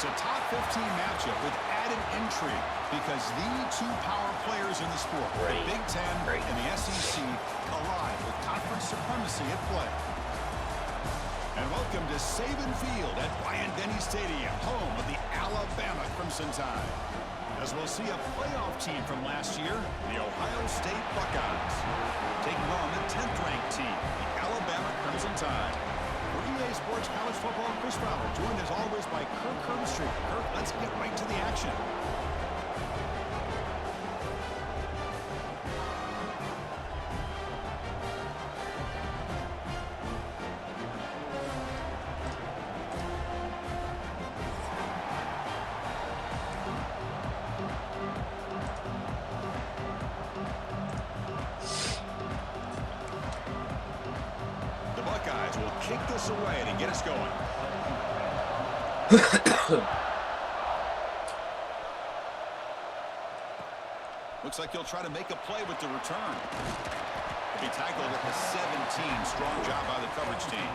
It's a top 15 matchup with added intrigue because the two power players in the sport, the Big Ten and the SEC, collide with conference supremacy at play. And welcome to Saban Field at Bryant-Denny Stadium, home of the Alabama Crimson Tide. As we'll see a playoff team from last year, the Ohio State Buckeyes, taking on the 10th-ranked team, the Alabama Crimson Tide. For EA Sports College Football, Chris Fowler, joined as always by Kirk Herbstreit. Kirk, let's get right to the action. Will kick this away to get us going. Looks like he'll try to make a play with the return. He'll be tackled at the 17. Strong job by the coverage team.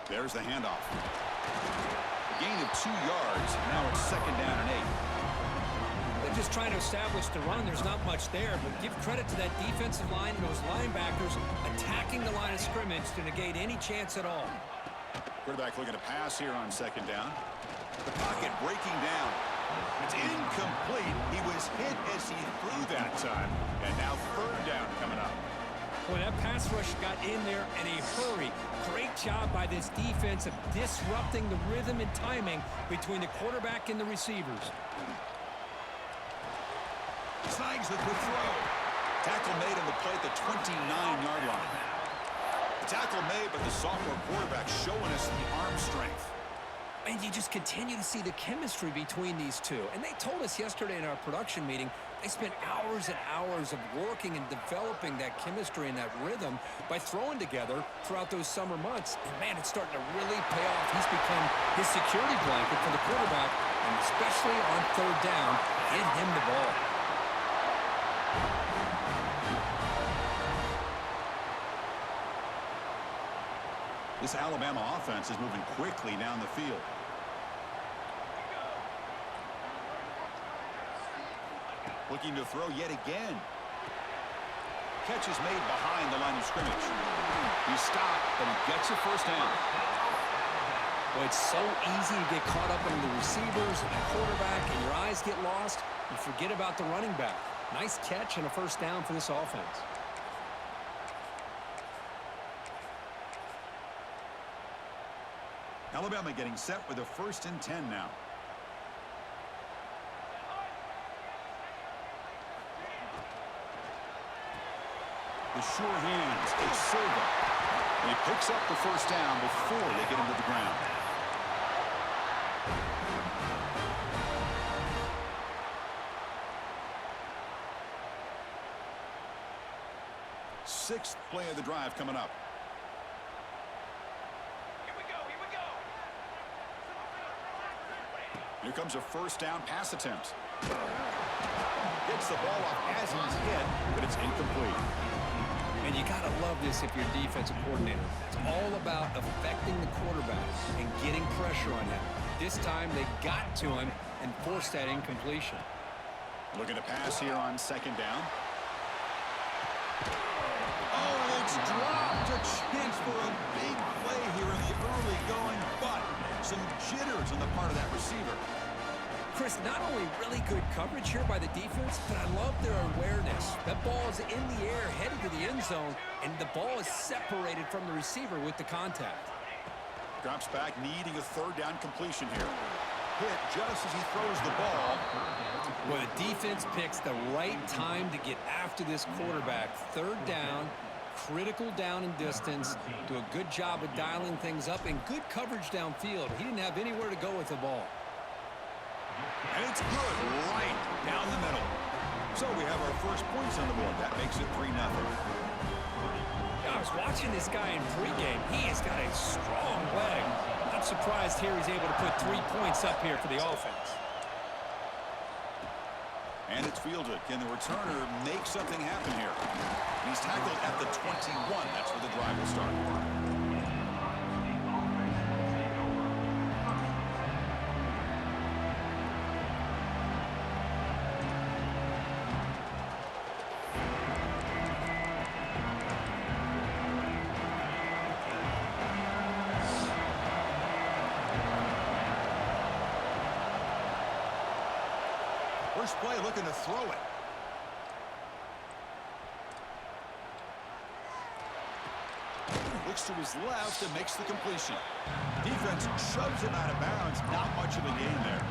There's the handoff. A gain of 2 yards. Now it's 2nd down and 8. They're just trying to establish the run. There's not much there, but give credit to that defensive line and those linebackers attacking the line of scrimmage to negate any chance at all. Quarterback looking to pass here on 2nd down. The pocket breaking down. It's incomplete. He was hit as he threw that time. And now 3rd down coming up. Boy, that pass rush got in there in a hurry. Great job by this defense of disrupting the rhythm and timing between the quarterback and the receivers. Snags the quick throw. Tackle made on the play at the 29-yard line. The tackle made, but the sophomore quarterback showing us the arm strength. And you just continue to see the chemistry between these two. And they told us yesterday in our production meeting, they spent hours and hours of working and developing that chemistry and that rhythm by throwing together throughout those summer months. And, man, it's starting to really pay off. He's become his security blanket for the quarterback, and especially on 3rd down, get him the ball. This Alabama offense is moving quickly down the field. Looking to throw yet again. Catch is made behind the line of scrimmage. He stopped, but he gets a 1st down. Well, it's so easy to get caught up in the receivers and the quarterback, and your eyes get lost. You forget about the running back. Nice catch and a 1st down for this offense. Alabama getting set with a 1st and 10 now. The sure hands to Silva. And he picks up the 1st down before they get him to the ground. Sixth play of the drive coming up. Here comes a 1st down pass attempt. Gets the ball off as he's hit, but it's incomplete. And you got to love this if you're a defensive coordinator. It's all about affecting the quarterback and getting pressure on him. This time they got to him and forced that incompletion. Looking to pass here on 2nd down. Oh, it's dropped. A chance for a big play here in the early going, but some jitters on the part of that receiver. Chris, not only really good coverage here by the defense, but I love their awareness. That ball is in the air, headed to the end zone, and the ball is separated from the receiver with the contact. Drops back, needing a 3rd down completion here. Hit just as he throws the ball. Well, the defense picks the right time to get after this quarterback. 3rd down, critical down and distance. Do a good job of dialing things up, and good coverage downfield. He didn't have anywhere to go with the ball. And it's good right down the middle. So we have our first points on the board. That makes it 3-0. I was watching this guy in pregame. He has got a strong leg. I'm surprised here he's able to put 3 points up here for the offense. And it's fielded. Can the returner make something happen here? He's tackled at the 21. That's where the drive will start. First play looking to throw it. Looks to his left and makes the completion. Defense shoves him out of bounds. Not much of a gain there.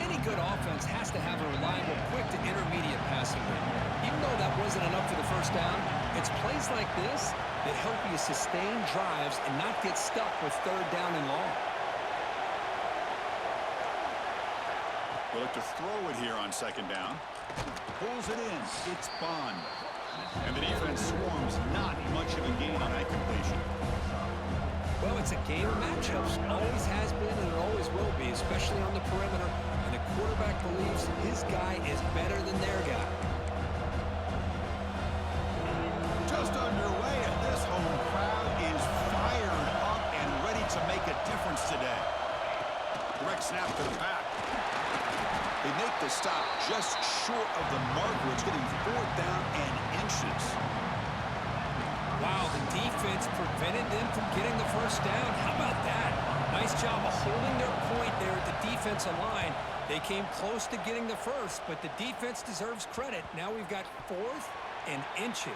Any good offense has to have a reliable, quick to intermediate passing game. Even though that wasn't enough for the first down, it's plays like this that help you sustain drives and not get stuck with 3rd down and long. They look to throw it here on 2nd down. Pulls it in. It's Bond. And the defense swarms. Not much of a gain on that completion. Well, it's a game of matchups. Always has been and it always will be, especially on the perimeter. And the quarterback believes his guy is better than their guy. Just underway, and this home crowd is fired up and ready to make a difference today. Direct snap to the back. They make the stop just short of the marker. It's getting 4th down and inches. Wow, the defense prevented them from getting the first down. How about that? Nice job of holding their point there at the defensive line. They came close to getting the first, but the defense deserves credit. Now we've got 4th and inches.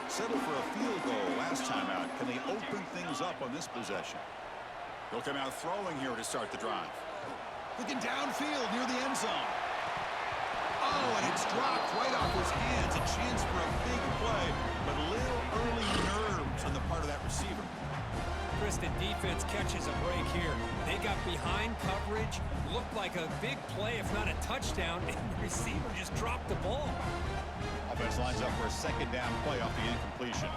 Settled for a field goal last time out. Can they open things up on this possession? He'll come out throwing here to start the drive. Looking downfield near the end zone. Oh, and it's dropped right off his hands. A chance for a big play, but a little early nerves on the part of that receiver. Chris, the defense catches a break here. They got behind coverage, looked like a big play, if not a touchdown, and the receiver just dropped the ball. Offense lines up for a 2nd down play off the incompletion.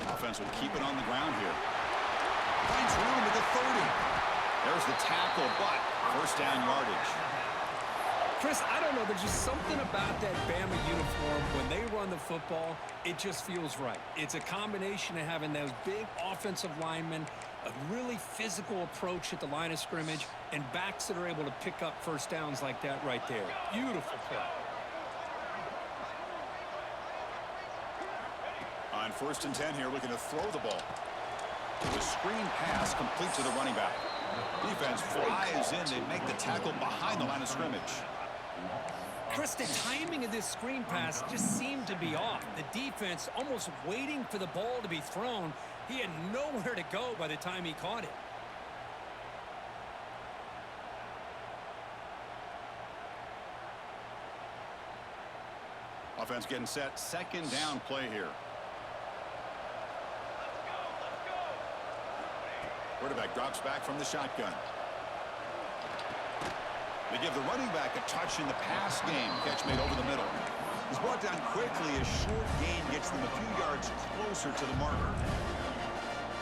Offense will keep it on the ground here. Finds room at the 30. There's the tackle, but 1st down yardage. Chris, I don't know. There's just something about that Bama uniform. When they run the football, it just feels right. It's a combination of having those big offensive linemen, a really physical approach at the line of scrimmage, and backs that are able to pick up first downs like that right there. Beautiful play. On 1st and 10 here, looking to throw the ball. The screen pass complete to the running back. Defense flies in. They make the tackle behind the line of scrimmage. Chris, the timing of this screen pass just seemed to be off. The defense almost waiting for the ball to be thrown. He had nowhere to go by the time he caught it. Offense getting set. 2nd down play here. Quarterback drops back from the shotgun. They give the running back a touch in the pass game. Catch made over the middle. He's brought down quickly. A short gain gets them a few yards closer to the marker.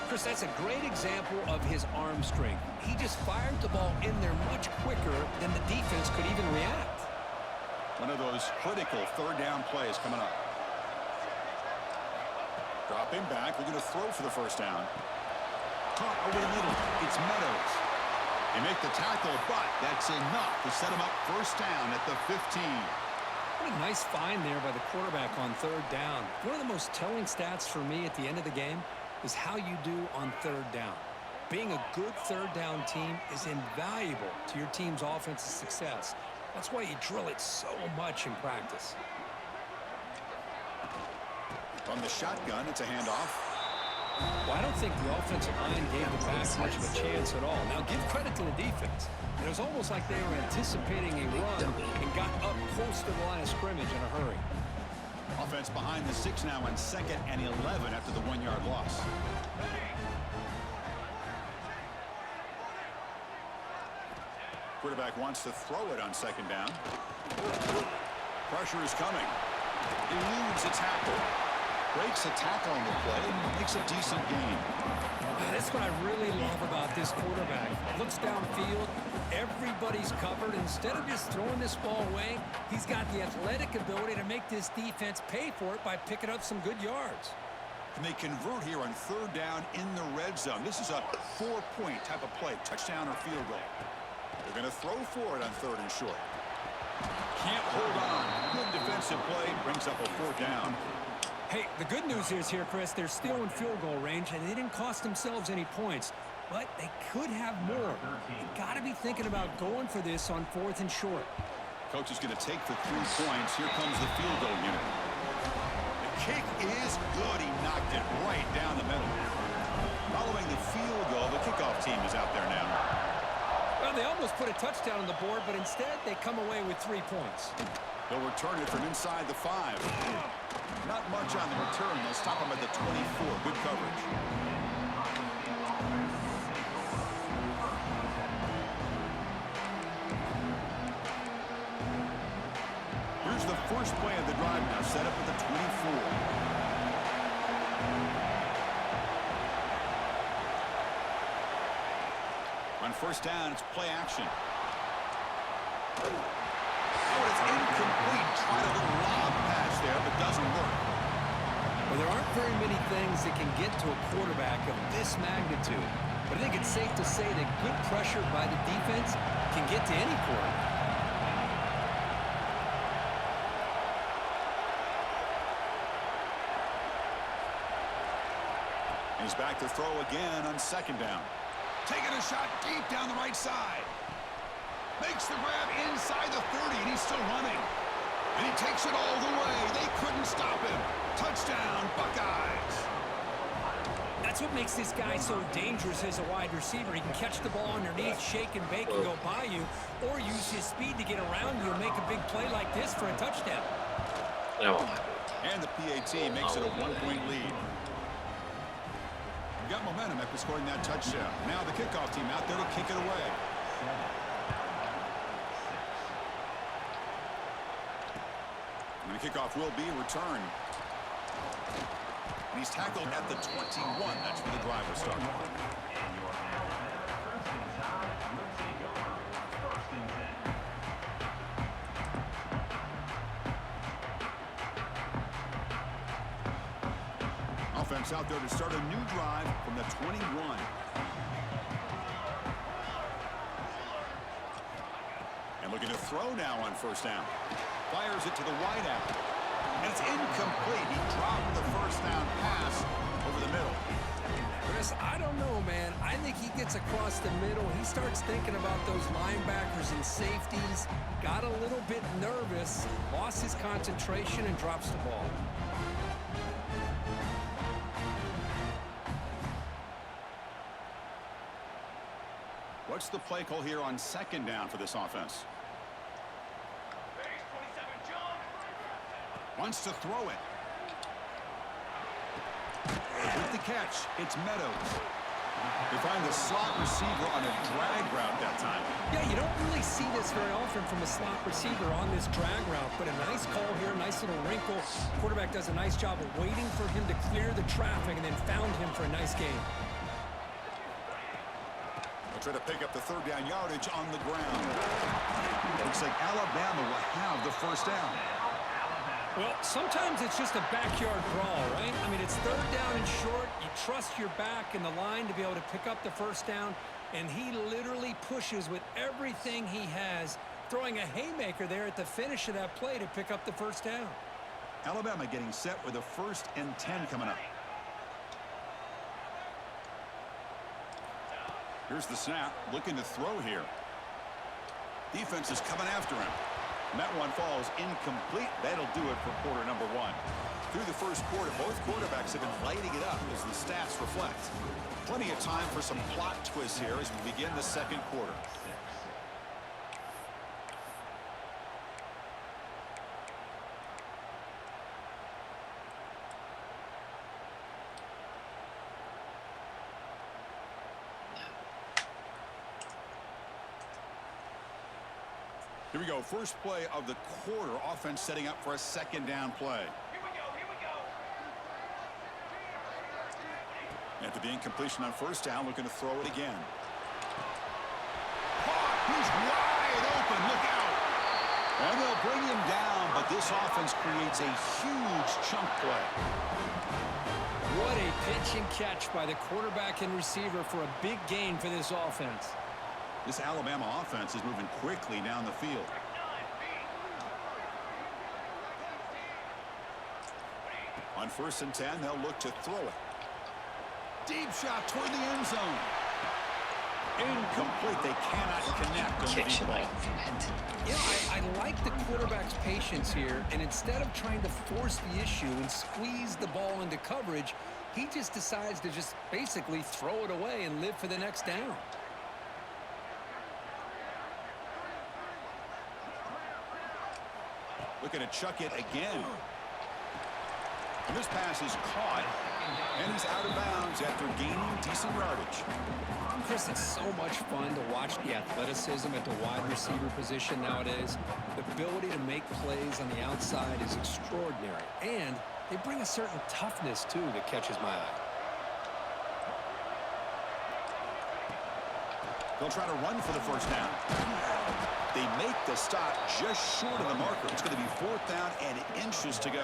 Chris, that's a great example of his arm strength. He just fired the ball in there much quicker than the defense could even react. One of those critical 3rd down plays coming up. Dropping back. We're going to throw for the 1st down. Caught over the middle. It's Meadows. They make the tackle, but that's enough to set him up 1st down at the 15. What a nice find there by the quarterback on 3rd down. One of the most telling stats for me at the end of the game is how you do on 3rd down. Being a good 3rd down team is invaluable to your team's offensive success. That's why you drill it so much in practice. From the shotgun, it's a handoff. Well, I don't think the offensive line gave the back much of a chance at all. Now, give credit to the defense. It was almost like they were anticipating a run and got up close to the line of scrimmage in a hurry. Offense behind the 6 now on 2nd and 11 after the 1-yard loss. Quarterback wants to throw it on 2nd down. Pressure is coming. Eludes a tackle. Breaks a tackle on the play. Makes a decent gain. That's what I really love about this quarterback. Looks downfield. Everybody's covered. Instead of just throwing this ball away, he's got the athletic ability to make this defense pay for it by picking up some good yards. Can they convert here on 3rd down in the red zone? This is a 4-point type of play. Touchdown or field goal. They're going to throw for it on 3rd and short. Can't hold on. Good defensive play. Brings up a 4th down. Hey, the good news is here, Chris, they're still in field goal range, and they didn't cost themselves any points. But they could have more. You got to be thinking about going for this on 4th and short. Coach is going to take the 3 points. Here comes the field goal unit. The kick is good. He knocked it right down the middle. Following the field goal, the kickoff team is out there now. Well, they almost put a touchdown on the board, but instead they come away with 3 points. They'll return it from inside the 5. Not much on the return. They'll stop him at the 24. Good coverage. Here's the first play of the drive now, set up at the 24. On 1st down, it's play action. Oh, it's incomplete. Tried a little lob pass there, but doesn't work. Well, there aren't very many things that can get to a quarterback of this magnitude. But I think it's safe to say that good pressure by the defense can get to any quarterback. He's back to throw again on 2nd down. Taking a shot deep down the right side. Makes the grab inside the 30, and he's still running. And he takes it all the way. They couldn't stop him. Touchdown, Buckeyes. That's what makes this guy so dangerous as a wide receiver. He can catch the ball underneath, shake and bake, and go by you, or use his speed to get around you and make a big play like this for a touchdown. And the PAT makes it a 1-point lead. We've got momentum after scoring that touchdown. Now the kickoff team out there to kick it away. And the kickoff will be returned. And he's tackled at the 21. That's where the drive will start. Offense out there to start a new drive from the 21. And looking to throw now on 1st down. Fires it to the wideout. And it's incomplete. He dropped the 1st down pass over the middle. Chris, I don't know, man. I think he gets across the middle. He starts thinking about those linebackers and safeties. Got a little bit nervous. Lost his concentration and drops the ball. What's the play call here on 2nd down for this offense? Wants to throw it. With the catch, it's Meadows. They find the slot receiver on a drag route that time. Yeah, you don't really see this very often from a slot receiver on this drag route, but a nice call here, nice little wrinkle. Quarterback does a nice job of waiting for him to clear the traffic and then found him for a nice gain. They'll try to pick up the 3rd down yardage on the ground. Looks like Alabama will have the 1st down. Well, sometimes it's just a backyard brawl, right? I mean, it's 3rd down and short. You trust your back in the line to be able to pick up the 1st down, and he literally pushes with everything he has, throwing a haymaker there at the finish of that play to pick up the 1st down. Alabama getting set with a 1st and 10 coming up. Here's the snap, looking to throw here. Defense is coming after him. And that one falls incomplete. That'll do it for quarter number one. Through the first quarter, both quarterbacks have been lighting it up as the stats reflect. Plenty of time for some plot twists here as we begin the second quarter. Here we go. First play of the quarter. Offense setting up for a second down play. Here we go. After the incompletion on first down, looking to throw it again. Caught. He's wide open. Look out. And they'll bring him down, but this offense creates a huge chunk play. What a pitch and catch by the quarterback and receiver for a big gain for this offense. This Alabama offense is moving quickly down the field. On 1st and 10, they'll look to throw it. Deep shot toward the end zone. Incomplete. They cannot connect on the deep ball. You know, I like the quarterback's patience here, and instead of trying to force the issue and squeeze the ball into coverage, he just decides to just basically throw it away and live for the next down. Looking to chuck it again. And this pass is caught, and he's out of bounds after gaining decent yardage. Chris, it's so much fun to watch the athleticism at the wide receiver position nowadays. The ability to make plays on the outside is extraordinary, and they bring a certain toughness, too, that catches my eye. They'll try to run for the first down. They make the stop just short of the marker. It's going to be 4th down and inches to go.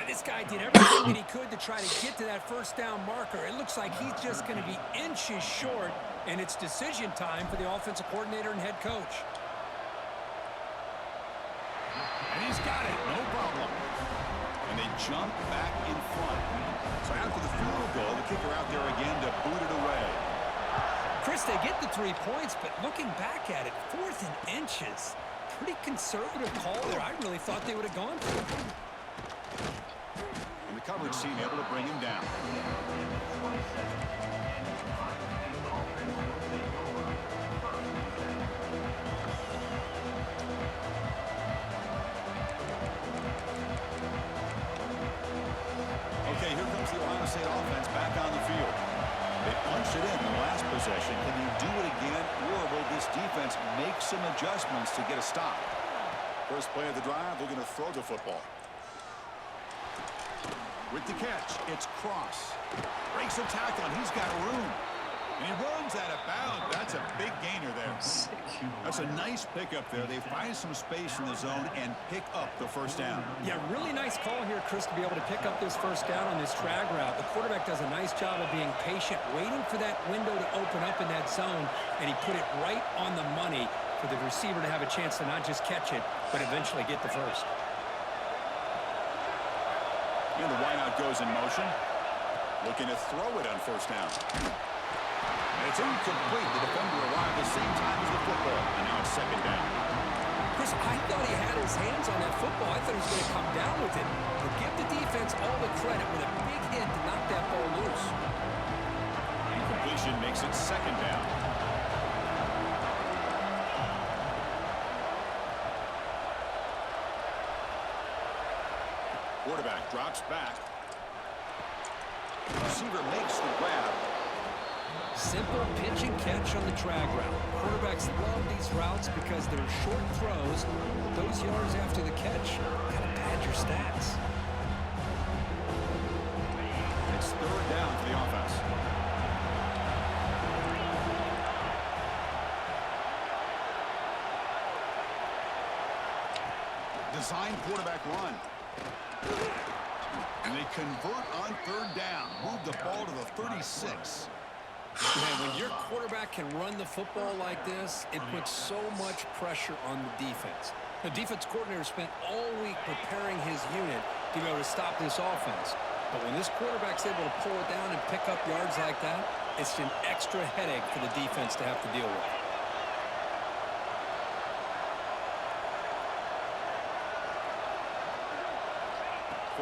This guy did everything that he could to try to get to that first down marker. It looks like he's just going to be inches short, and it's decision time for the offensive coordinator and head coach. And he's got it, no problem. And they jump back in front. So after the field goal, the kicker out there again to boot it away. Chris, they get the 3 points, but looking back at it, 4th and inches. Pretty conservative call there. I really thought they would have gone for it. And the coverage team able to bring him down. Okay, here comes the Ohio State offense back on the field. They punched it in the last possession. Can they do it again, or will this defense make some adjustments to get a stop? First play of the drive, they're going to throw the football. With the catch, it's Cross. Breaks a tackle, and he's got room. And he runs out of bounds. That's a big gainer there. That's a nice pickup there. They find some space in the zone and pick up the first down. Yeah, really nice call here, Chris, to be able to pick up this first down on this drag route. The quarterback does a nice job of being patient, waiting for that window to open up in that zone, and he put it right on the money for the receiver to have a chance to not just catch it, but eventually get the first. And the wideout goes in motion. Looking to throw it on first down. And it's incomplete. The defender arrived the same time as the football. And now it's second down. Chris, I thought he had his hands on that football. I thought he was going to come down with it. But give the defense all the credit with a big hit to knock that ball loose. Incompletion makes it second down. Quarterback drops back. Receiver makes the grab. Simple pitch and catch on the drag route. Quarterbacks love these routes because they're short throws. Those yards after the catch kind of pad your stats. It's 3rd down for the offense. Design quarterback run. And they convert on 3rd down. Move the ball to the 36. Man, when your quarterback can run the football like this, it puts so much pressure on the defense. The defense coordinator spent all week preparing his unit to be able to stop this offense. But when this quarterback's able to pull it down and pick up yards like that, it's an extra headache for the defense to have to deal with.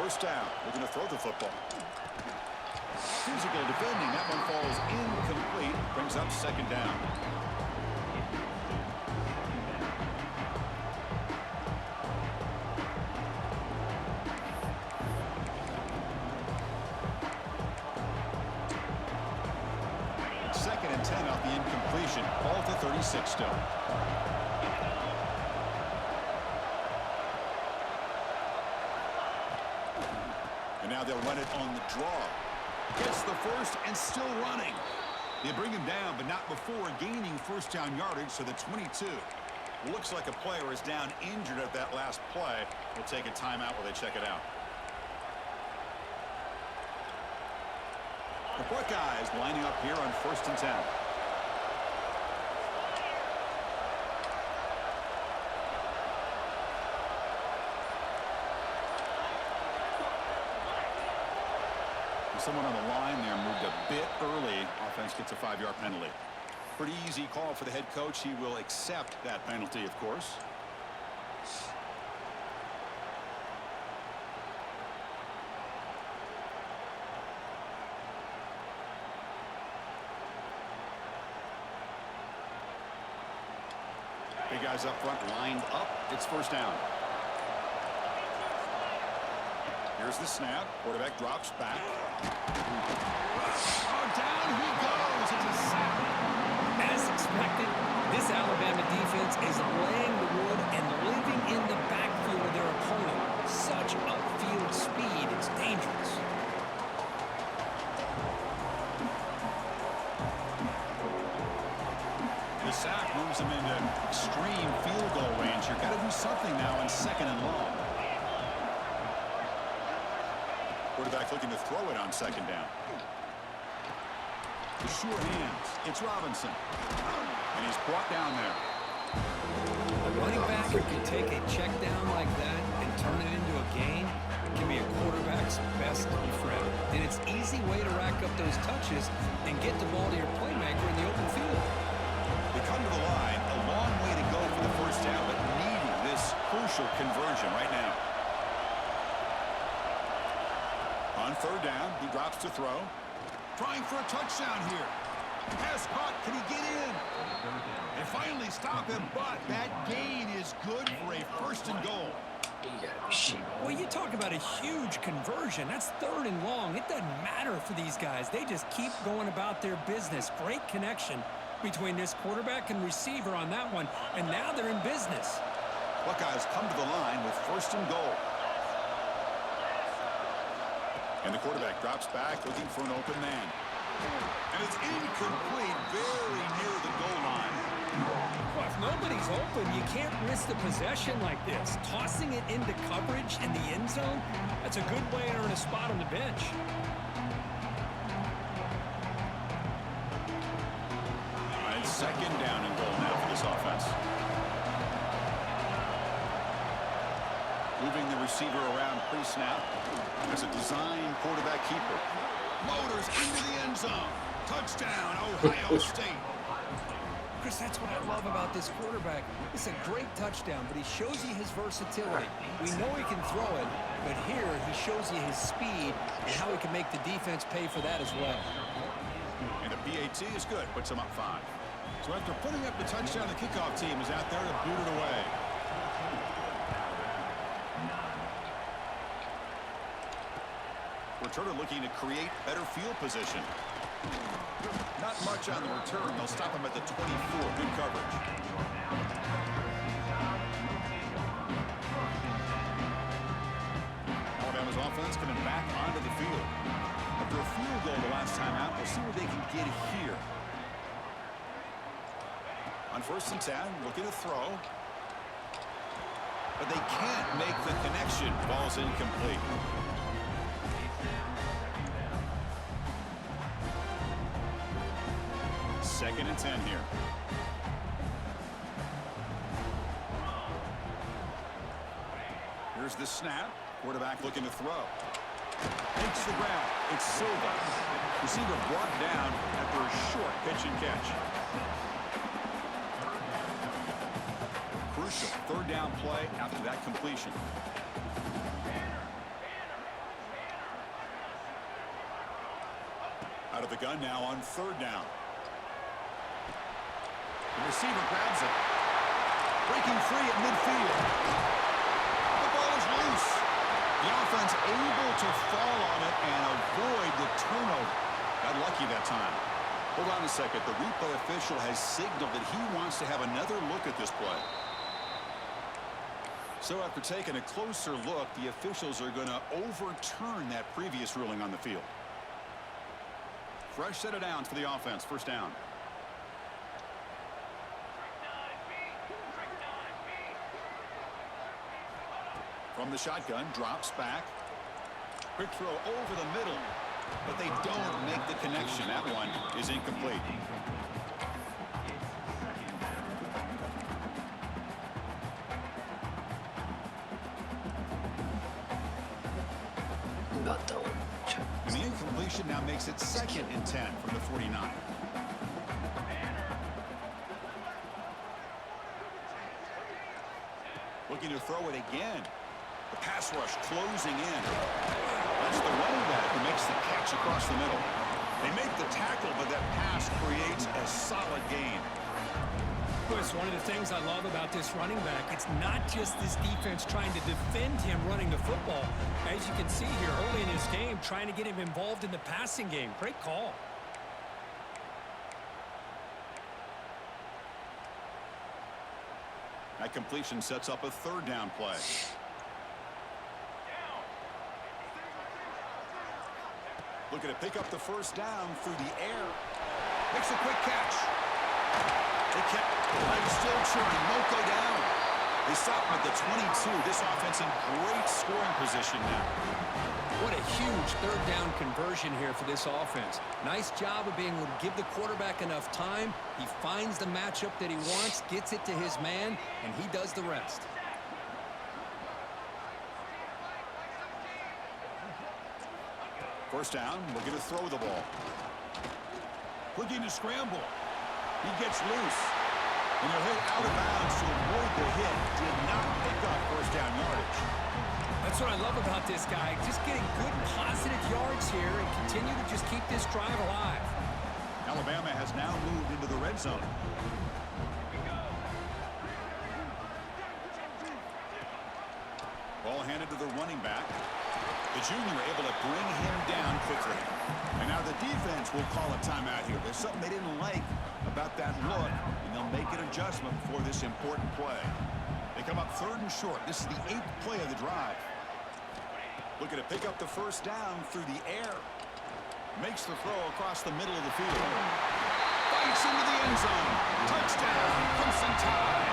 First down. Looking to throw the football. Physical defending. That one falls incomplete. Brings up second down. Second and 10 off the incompletion. Ball to 36 still. And now they'll run it on the draw. Gets the first and still running. They bring him down, but not before gaining first down yardage to the 22. Looks like a player is down injured at that last play. We'll take a timeout while they check it out. The Buckeyes lining up here on first and 10. Someone on the line there moved a bit early. Offense gets a 5-yard penalty. Pretty easy call for the head coach. He will accept that penalty, of course. Big guys up front lined up. It's first down. Here's the snap. Quarterback drops back. Oh, down he goes. It's a sack. As expected, this Alabama defense is laying the wood and living in the backfield of their opponent. Such upfield speed. It's dangerous. The sack moves him into extreme field goal range. You've got to do something now on second and long. Quarterback looking to throw it on second down. The sure hands. It's Robinson. And he's brought down there. A running back who can take a check down like that and turn it into a gain can be a quarterback's best friend. And it's an easy way to rack up those touches and get the ball to your playmaker in the open field. They come to the line. A long way to go for the first down, but needing this crucial conversion right now. On third down, he drops to throw. Trying for a touchdown here. Pass caught. Can he get in? They finally stop him, but that gain is good for a first and goal. Well, you talk about a huge conversion. That's third and long. It doesn't matter for these guys. They just keep going about their business. Great connection between this quarterback and receiver on that one, and now they're in business. Buckeyes come to the line with first and goal. And the quarterback drops back, looking for an open man. And it's incomplete, very near the goal line. Well, if nobody's open, you can't risk the possession like this. Tossing it into coverage in the end zone, that's a good way to earn a spot on the bench. All right, second down and goal now for this offense. Moving the receiver around pre-snap. There's a design quarterback keeper. Motors into the end zone. Touchdown, Ohio State. Chris, that's what I love about this quarterback. It's a great touchdown, but he shows you his versatility. We know he can throw it, but here he shows you his speed and how he can make the defense pay for that as well. And the PAT is good, puts him up 5. So after putting up the touchdown, the kickoff team is out there to boot it away. Returner looking to create better field position. Not much on the return. They'll stop him at the 24. Good coverage. Alabama's offense coming back onto the field. After a field goal the last time out, we'll see what they can get here. On first and 10, looking to throw. But they can't make the connection. Ball's incomplete. Second and 10 here. Here's the snap. Quarterback looking to throw. Takes the ground. It's Silva. Receiver brought down after a short pitch and catch. Crucial third down play after that completion. gun now on third down. The receiver grabs it. Breaking free at midfield. The ball is loose. The offense able to fall on it and avoid the turnover. Got lucky that time. Hold on a second. The replay official has signaled that he wants to have another look at this play. So after taking a closer look, the officials are going to overturn that previous ruling on the field. Fresh set of downs for the offense. First down. From the shotgun, drops back. Quick throw over the middle. But they don't make the connection. That one is incomplete. And the incompletion now makes it 2nd and 10 from the 49. Looking to throw it again. The pass rush closing in. That's the running back who makes the catch across the middle. They make the tackle, but that pass creates a solid gain. Chris, one of the things I love about this running back, it's not just this defense trying to defend him running the football. As you can see here early in his game, trying to get him involved in the passing game. Great call. That completion sets up a third down play. Looking to pick up the first down through the air. Makes a quick catch. They kept still churning. Won't go down. They stop him at the 22. This offense in great scoring position now. What a huge third down conversion here for this offense. Nice job of being able to give the quarterback enough time. He finds the matchup that he wants, gets it to his man, and he does the rest. First down, looking to throw the ball. Looking to scramble. He gets loose. And he'll hit out of bounds to avoid the hit. Did not pick up first down yardage. That's what I love about this guy. Just getting good, positive yards here and continue to just keep this drive alive. Alabama has now moved into the red zone. Ball handed to the running back. The junior able to bring him down quickly. And now the defense will call a timeout here. There's something they didn't like about that look, and they'll make an adjustment for this important play. They come up 3rd and short. This is the 8th play of the drive. Looking to pick up the first down through the air. Makes the throw across the middle of the field. Bites into the end zone. Touchdown, Crimson Tide.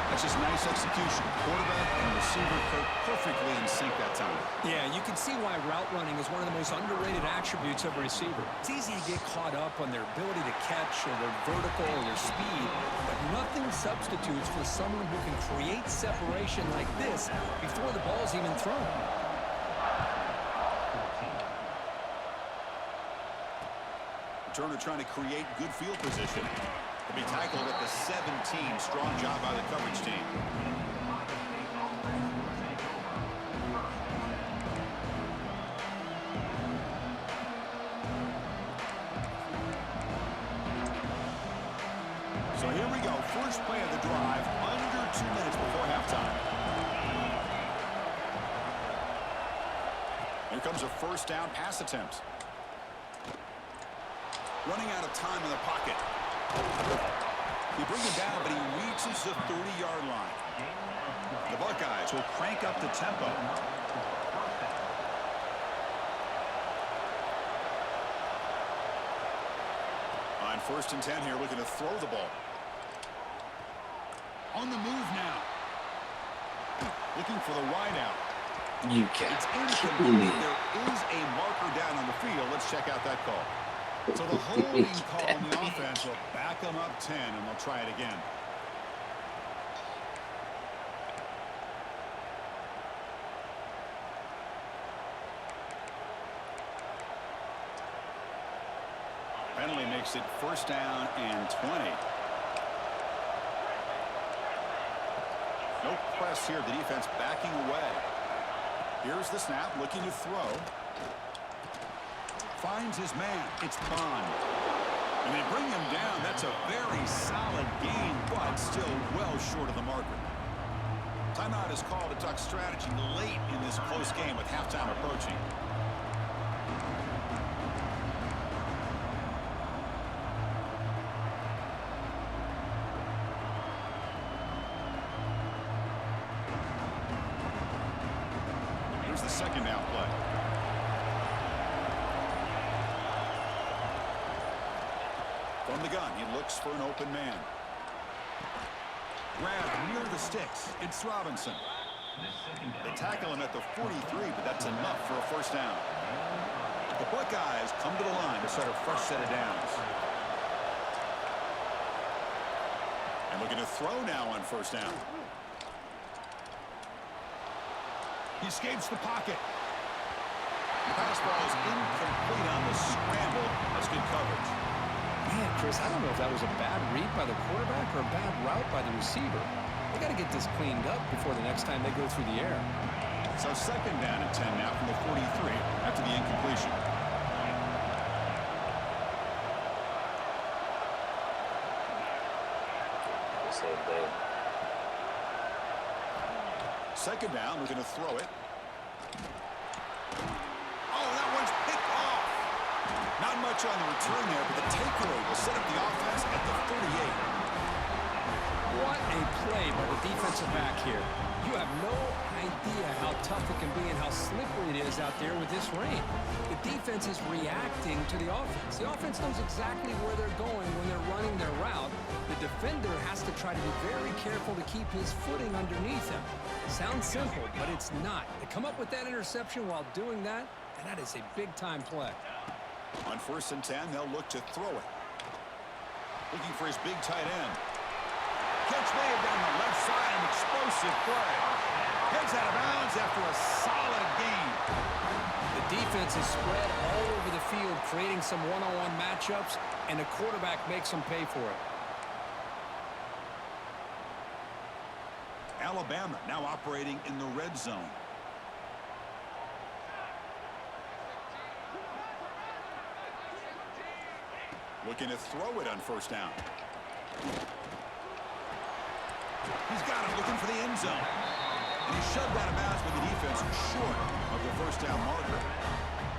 That's just nice execution. Quarterback and receiver perfectly in sync that time. Yeah, you can see why route running is one of the most underrated attributes of a receiver. It's easy to get caught up on their ability to catch or their vertical or their speed, but nothing substitutes for someone who can create separation like this before the ball's even thrown. Turner trying to create good field position. To be tackled at the 17. Strong job by the coverage team. So here we go. First play of the drive. Under 2 minutes before halftime. Here comes a first down pass attempt. Running out of time in the pocket. He brings him down, but he reaches the 30-yard line. The Buckeyes will crank up the tempo. On 1st and 10 here, looking to throw the ball. On the move now. Looking for the wide out. You can't. It's incomplete. There is a marker down on the field. Let's check out that call. So the holding call on the offense will back them up 10, and they'll try it again. Penalty makes it first down and 20. No press here. The defense backing away. Here's the snap, looking to throw. Finds his man. It's Bond. And they bring him down. That's a very solid gain, but still well short of the marker. Timeout is called to talk strategy late in this close game with halftime approaching. Here's the second down play. From the gun, he looks for an open man. Grab near the sticks. It's Robinson. They tackle him at the 43, but that's enough for a first down. The Buckeyes come to the line to start a fresh set of downs. And looking to throw now on first down. He escapes the pocket. The pass ball is incomplete on the scramble. That's good coverage. Man, Chris, I don't know if that was a bad read by the quarterback or a bad route by the receiver. They got to get this cleaned up before the next time they go through the air. So second down and 10 now from the 43 after the incompletion. Same thing. Second down, we're going to throw it. Oh, that one's picked off. Not much on the return there, but the takeaway will set up the offense at the 38. What a play by the defensive back here. You have no idea how tough it can be and how slippery it is out there with this rain. The defense is reacting to the offense. The offense knows exactly where they're going when they're running their route. The defender has to try to be very careful to keep his footing underneath him. Sounds simple, but it's not. They come up with that interception while doing that, and that is a big-time play. On first and 10, they'll look to throw it. Looking for his big tight end. Catch made down the left side, an explosive play. Heads out of bounds after a solid gain. The defense is spread all over the field, creating some one-on-one matchups, and the quarterback makes them pay for it. Alabama now operating in the red zone. Looking to throw it on first down. He's got it, looking for the end zone. And he shoved out of bounds with the defense short of the first down marker.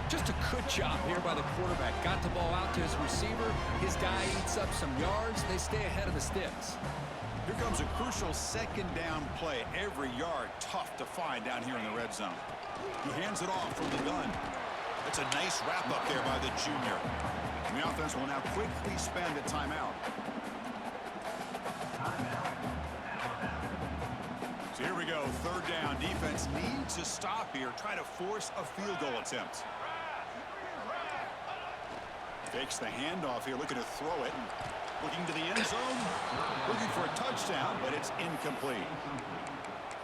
Just a good job here by the quarterback. Got the ball out to his receiver. His guy eats up some yards. They stay ahead of the sticks. Here comes a crucial second down play. Every yard tough to find down here in the red zone. He hands it off from the gun. It's a nice wrap up there by the junior. And the offense will now quickly spend a timeout. So here we go, third down. Defense needs to stop here, try to force a field goal attempt. Fakes the handoff here, looking to throw it. Looking to the end zone, looking for a touchdown, but it's incomplete.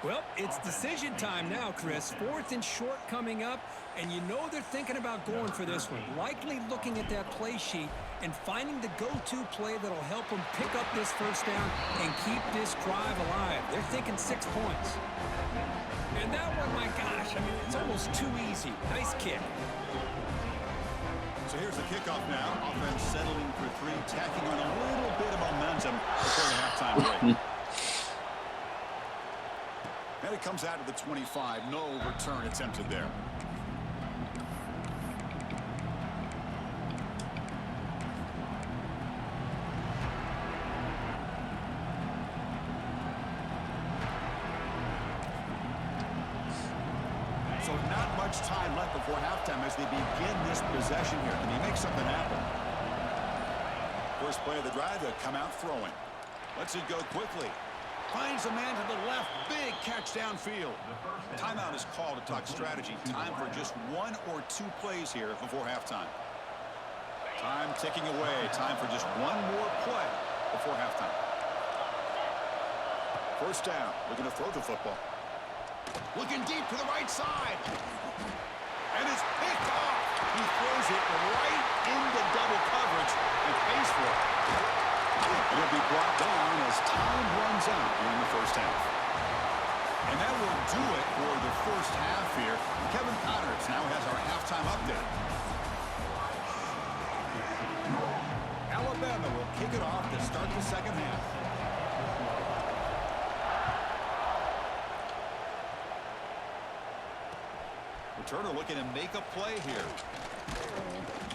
Well, it's decision time now, Chris. Fourth and short coming up, and you know they're thinking about going for this one. Likely looking at that play sheet and finding the go-to play that'll help them pick up this first down and keep this drive alive. They're thinking 6 points. And that one, my gosh, I mean, it's almost too easy. Nice kick. So here's the kickoff now. Offense settling for three, tacking on a little bit of momentum before the halftime break. And it comes out to the 25. No return attempted there. So not much time left before halftime as they begin this possession here. Can he make something happen? First play of the drive, they'll come out throwing. Lets it go quickly. Finds a man to the left. Big catch downfield. Timeout is called to talk strategy. Time for just one or two plays here before halftime. Time ticking away. Time for just one more play before halftime. First down. Looking to throw the football. Looking deep to the right side. And it's picked off. He throws it right into double coverage and pays for it. It'll be brought down as time runs out during the first half. And that will do it for the first half here. Kevin Connors now has our halftime update. start the second half. Returner looking to make a play here.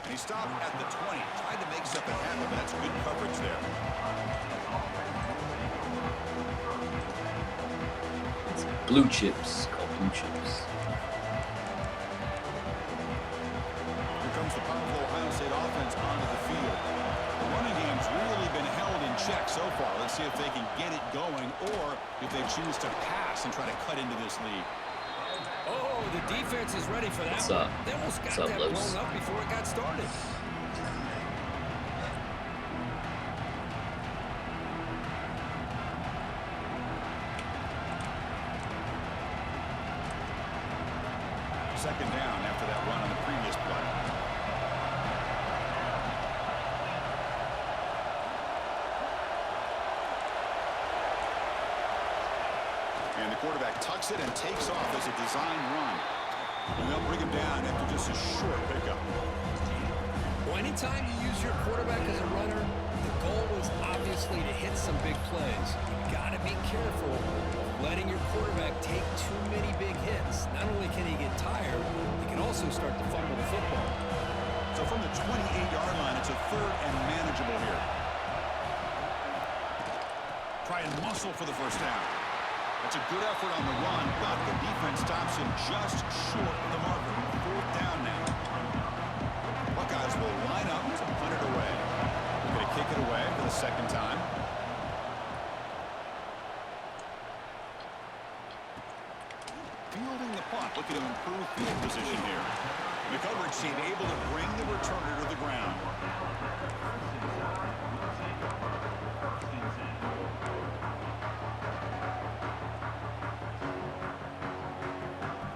He stopped at the 20. Tried to make something happen, but that's good coverage there. It's blue chips, called blue chips. Here comes the powerful Ohio State offense onto the field. The running game's really been held in check so far. Let's see if they can get it going or if they choose to pass and try to cut into this lead. Oh, the defense is ready for that. What's up? They almost got What's up, that Los? blown up before it got started. Second down after that run on the previous play. And the quarterback tucks it and takes off as a design run. And they'll bring him down after just a short pickup. Well, anytime you use your quarterback as a runner, the goal is obviously to hit some big plays. You've got to be careful of letting your quarterback take too many big hits. Not only can he get tired, he can also start to fumble the football. So from the 28-yard line, it's a third and manageable here. Try and muscle for the first down. That's a good effort on the run, but the defense stops him just short of the marker. Fourth down now. Buckeyes will line up to punt it away. They're going to kick it away for the second time. Fielding the punt, looking to improve field position here. The coverage team able to bring the returner to the ground.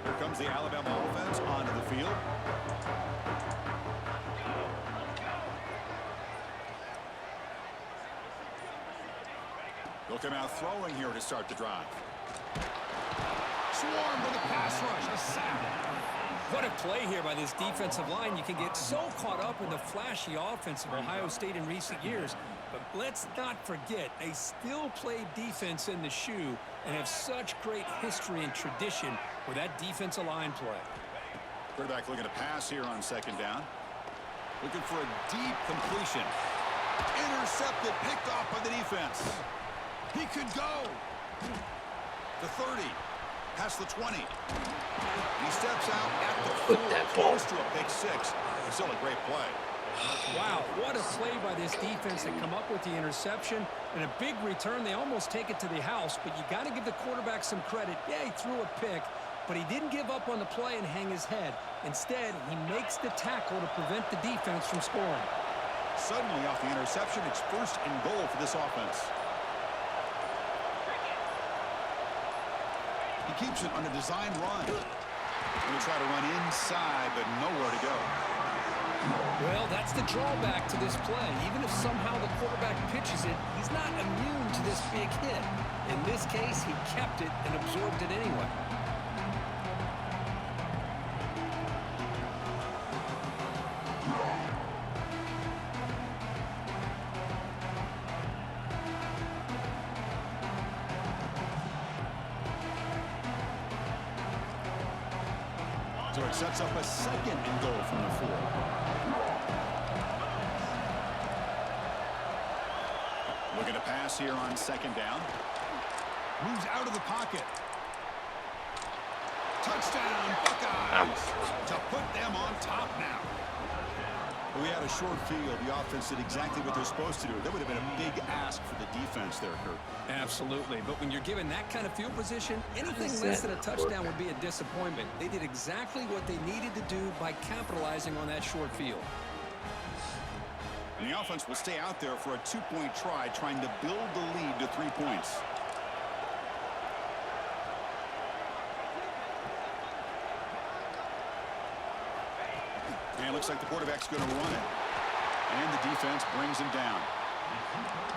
Here comes the Alabama offense onto the field. They'll come out throwing here to start the drive. Swarm with a pass rush, a sack. What a play here by this defensive line. You can get so caught up in the flashy offense of Ohio State in recent years. But let's not forget, they still play defense in the shoe and have such great history and tradition with that defensive line play. Quarterback looking to pass here on second down. Looking for a deep completion. Intercepted, picked off by the defense. He could go. The 30. Past the 20. He steps out at the 4. Close to a big 6. Still a great play. Wow, what a play by this defense to come up with the interception and a big return. They almost take it to the house, but you got to give the quarterback some credit. Yeah, he threw a pick, but he didn't give up on the play and hang his head. Instead, he makes the tackle to prevent the defense from scoring. Suddenly off the interception, it's first and goal for this offense. He keeps it on a design run. He'll try to run inside, but nowhere to go. Well, that's the drawback to this play. Even if somehow the quarterback pitches it, he's not immune to this big hit. In this case, he kept it and absorbed it anyway. So it sets up a second and goal from the 4. Looking to pass here on second down. Moves out of the pocket. Touchdown, Buckeyes! To put them on top now. We had a short field. The offense did exactly what they're supposed to do. That would have been a big ask for the defense there, Kurt. Absolutely. But when you're given that kind of field position, anything less than a touchdown would be a disappointment. They did exactly what they needed to do by capitalizing on that short field. And the offense will stay out there for a 2-point try, trying to build the lead to 3 points. And it looks like the quarterback's going to run it. And the defense brings him down.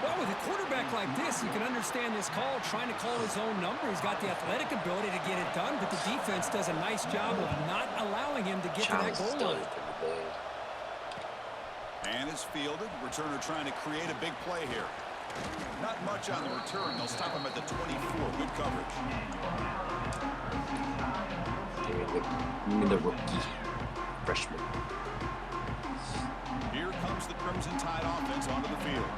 Well, with a quarterback like this, you can understand this call, trying to call his own number. He's got the athletic ability to get it done, but the defense does a nice job of not allowing him to get to that goal line. And it's fielded. Returner trying to create a big play here. Not much on the return. They'll stop him at the 24. Good coverage. Give me the rookie. Freshman. Here comes the Crimson Tide offense onto the field.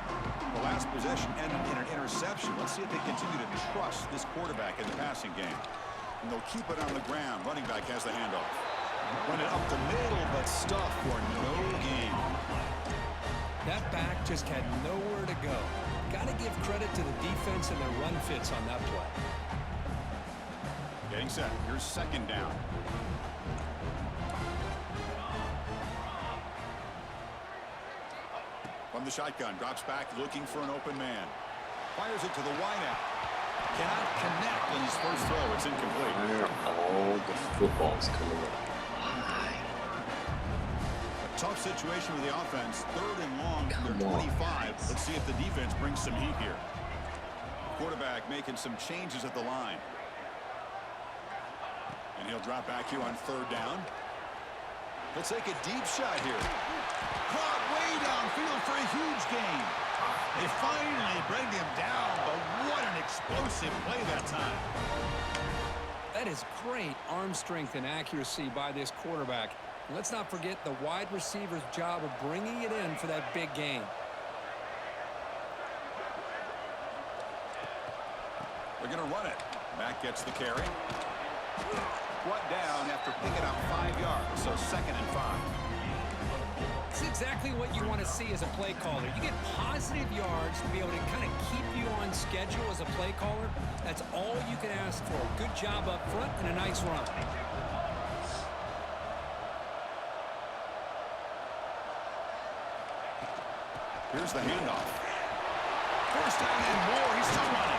The last possession ended in an interception. Let's see if they continue to trust this quarterback in the passing game. And they'll keep it on the ground. Running back has the handoff. Run it up the middle, but stuff for no gain. That back just had nowhere to go. Got to give credit to the defense and their run fits on that play. Getting set. Here's second down. From the shotgun, drops back, looking for an open man. Fires it to the wideout. Cannot connect on his first throw. It's incomplete. Where are all the footballs coming up? Tough situation with the offense. Third and long from their 25. Let's see if the defense brings some heat here. Quarterback making some changes at the line. And he'll drop back here on third down. He'll take a deep shot here. Caught way downfield for a huge gain. They finally bring him down, but what an explosive play that time. That is great arm strength and accuracy by this quarterback. Let's not forget the wide receiver's job of bringing it in for that big gain. They're going to run it. Back gets the carry. Brought down after picking up 5 yards, so 2nd and 5. It's exactly what you want to see as a play caller. You get positive yards to be able to kind of keep you on schedule as a play caller. That's all you can ask for. Good job up front and a nice run. Here's the handoff. First down and more. He's still running.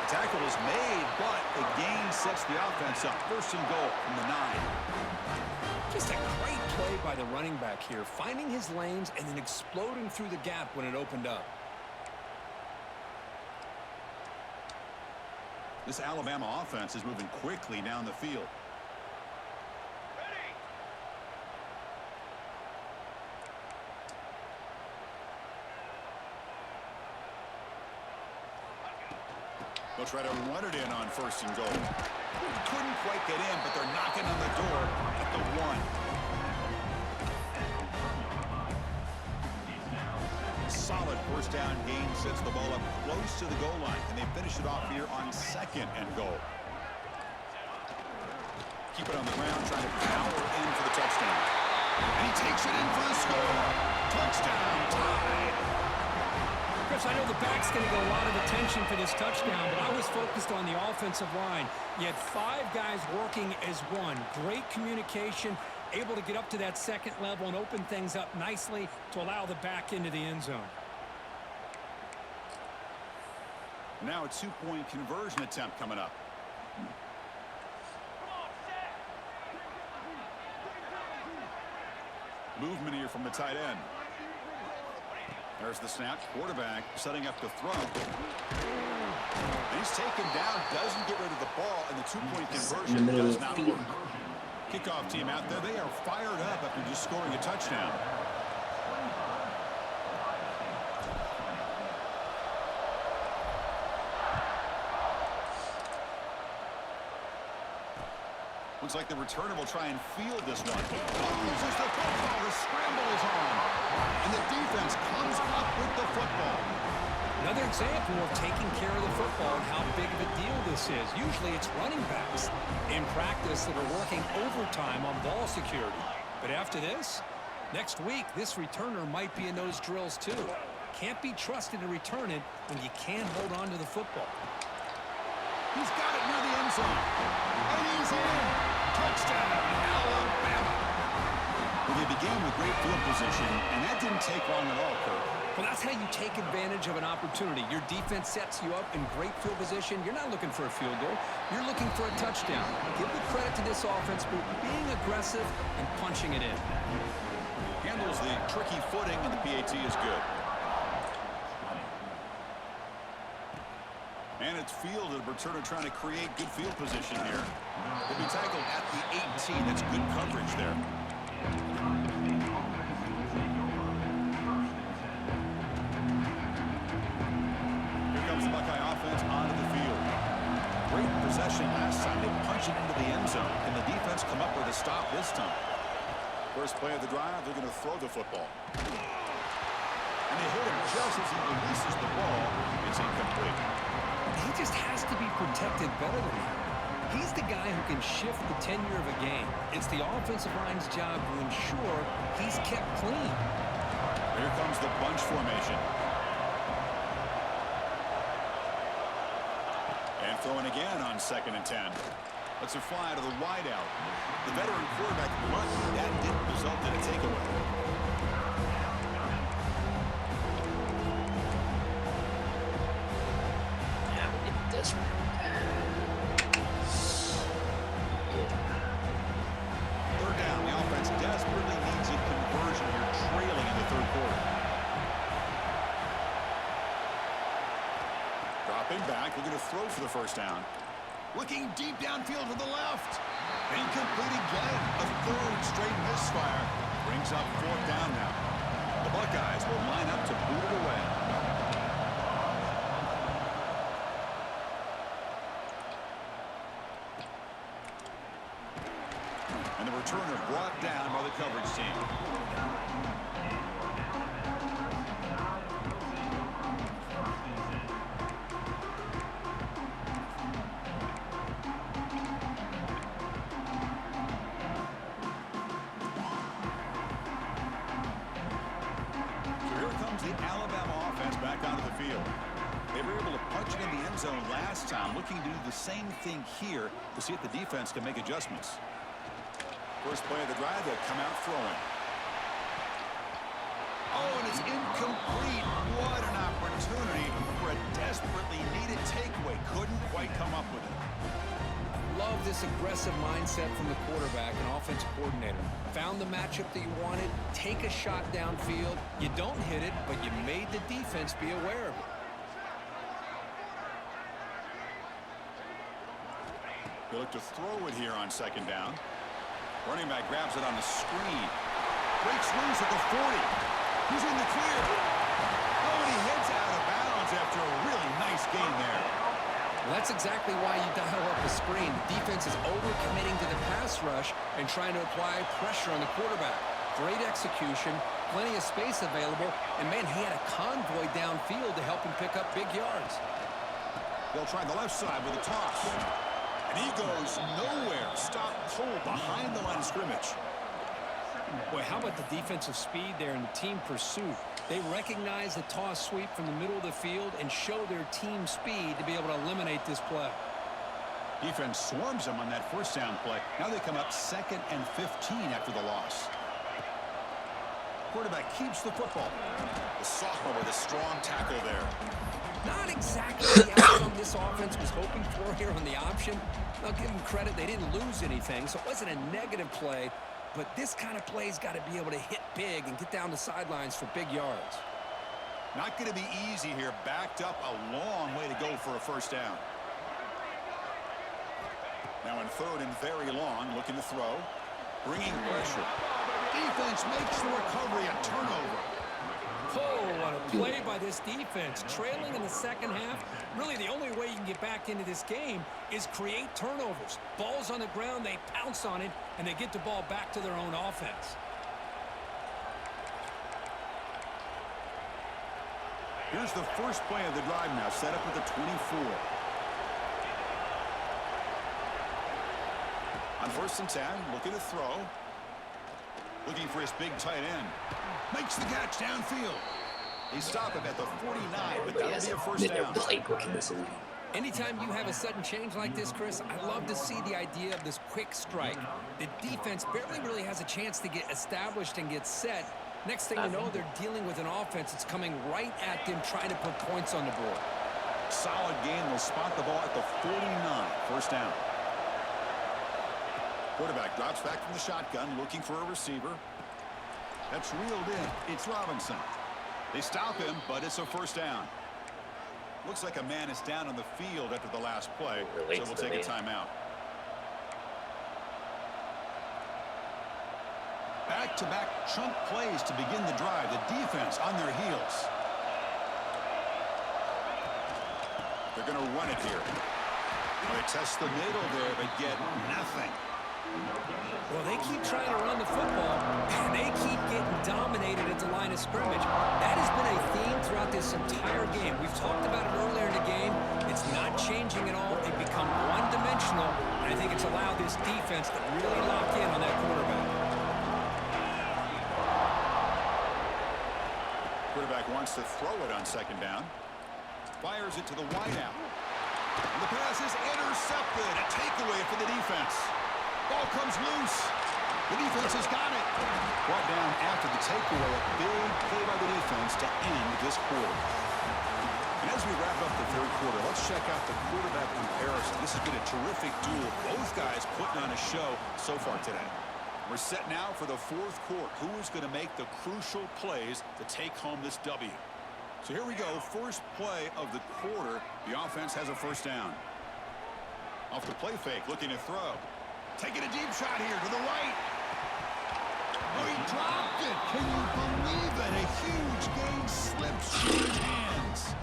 The tackle is made, but the gain sets the offense up. 1st and goal from the 9. Just a great play by the running back here, finding his lanes and then exploding through the gap when it opened up. This Alabama offense is moving quickly down the field. They'll try to run it in on 1st and goal. Couldn't quite get in, but they're knocking on the door at the 1. Solid 1st down gain sets the ball up close to the goal line, and they finish it off here on 2nd and goal. Keep it on the ground, trying to power in for the touchdown. And he takes it in for the score. Touchdown, Tide. Chris, I know the back's going to get a lot of attention for this touchdown, but I was focused on the offensive line. You had 5 guys working as one. Great communication, able to get up to that 2nd level and open things up nicely to allow the back into the end zone. Now a 2-point conversion attempt coming up. Movement here from the tight end. There's the snap. Quarterback setting up the throw. And he's taken down, doesn't get rid of the ball, and the 2-point conversion does not work. Kickoff team out there. They are fired up after just scoring a touchdown. Looks like the returner will try and field this one. Loses the football. The scramble is on. And the defense comes up with the football. Another example of taking care of the football and how big of a deal this is. Usually it's running backs in practice that are working overtime on ball security. But after this, next week, this returner might be in those drills too. Can't be trusted to return it when you can't hold on to the football. He's got it near the end zone. And he's in. Touchdown, Alabama. Well, they began with great field position, and that didn't take long at all, Kirk. Well, that's how you take advantage of an opportunity. Your defense sets you up in great field position. You're not looking for a field goal. You're looking for a touchdown. Give the credit to this offense for being aggressive and punching it in. Handles the tricky footing, and the PAT is good. And it's fielded. Returner trying to create good field position here. He'll be tackled at the 18. That's good coverage there. possession last time. They punched it into the end zone. Can the defense come up with a stop this time? First play of the drive, they're going to throw the football. And they hit him just as he releases the ball. It's incomplete. He just has to be protected better than that. He's the guy who can shift the tenure of a game. It's the offensive line's job to ensure he's kept clean. Here comes the bunch formation. And throwing again on 2nd and 10. Let's fly to the wideout. The veteran quarterback run, that didn't result in a takeaway. Third down, the offense desperately needs a conversion here, trailing in the third quarter. Dropping back, we're going to throw for the first down. Looking deep downfield to the left. Incomplete again. A third straight misfire. Brings up 4th down now. The Buckeyes will line up to boot it away. And the returner brought down by the coverage team. Last time, looking to do the same thing here to see if the defense can make adjustments. First play of the drive, they'll come out throwing. Oh, and it's incomplete. What an opportunity for a desperately needed takeaway. Couldn't quite come up with it. Love this aggressive mindset from the quarterback and offensive coordinator. Found the matchup that you wanted, take a shot downfield. You don't hit it, but you made the defense be aware of it. They look to throw it here on 2nd down. Running back grabs it on the screen. Breaks loose at the 40. He's in the clear. Oh, and he heads out of bounds after a really nice game there. Well, that's exactly why you dial up the screen. The defense is overcommitting to the pass rush and trying to apply pressure on the quarterback. Great execution, plenty of space available, and, man, he had a convoy downfield to help him pick up big yards. They'll try the left side with a toss. And he goes nowhere. Stop cold behind the line of scrimmage. Boy, how about the defensive speed there and the team pursuit? They recognize the toss sweep from the middle of the field and show their team speed to be able to eliminate this play. Defense swarms them on that first down play. Now they come up 2nd and 15 after the loss. Quarterback keeps the football. The sophomore with a strong tackle there. Not exactly the outcome this offense was hoping for here on the option. I'll give them credit. They didn't lose anything, so it wasn't a negative play. But this kind of play's got to be able to hit big and get down the sidelines for big yards. Not going to be easy here. Backed up a long way to go for a first down. Now in 3rd and very long, looking to throw. Bringing pressure. Defense makes the recovery a turnover. Oh, what a play by this defense. Trailing in the second half, really the only way you can get back into this game is create turnovers. Ball's on the ground, they pounce on it, and they get the ball back to their own offense. Here's the first play of the drive now, set up at the 24. On 1st and 10, looking to throw. Looking for his big tight end. Makes the catch downfield. They stop him at the 49, but that'll be a first down. Playbook in this league. Anytime you have a sudden change like this, Chris, I love to see the idea of this quick strike. The defense barely really has a chance to get established and get set. Next thing you know, they're dealing with an offense that's coming right at them, trying to put points on the board. Solid game. They'll spot the ball at the 49. First down. Quarterback drops back from the shotgun, looking for a receiver. That's reeled in. It's Robinson. They stop him, but it's a first down. Looks like a man is down on the field after the last play, so we'll take a timeout. Back-to-back chunk plays to begin the drive. The defense on their heels. They're going to run it here. They test the middle there, but get nothing. Well, they keep trying to run the football, and they keep getting dominated at the line of scrimmage. That has been a theme throughout this entire game. We've talked about it earlier in the game. It's not changing at all. They've become one-dimensional, and I think it's allowed this defense to really lock in on that quarterback. Quarterback wants to throw it on second down. Fires it to the wideout. And the pass is intercepted. A takeaway for the defense. Ball comes loose. The defense has got it. Brought down after the takeaway. A big play by the defense to end this quarter. And as we wrap up the third quarter, let's check out the quarterback comparison. This has been a terrific duel. Both guys putting on a show so far today. We're set now for the fourth quarter. Who is going to make the crucial plays to take home this W? So here we go. First play of the quarter. The offense has a first down. Off the play fake, looking to throw. Taking a deep shot here to the right. Oh, he dropped it. Can you believe it? A huge gain slips through his hands.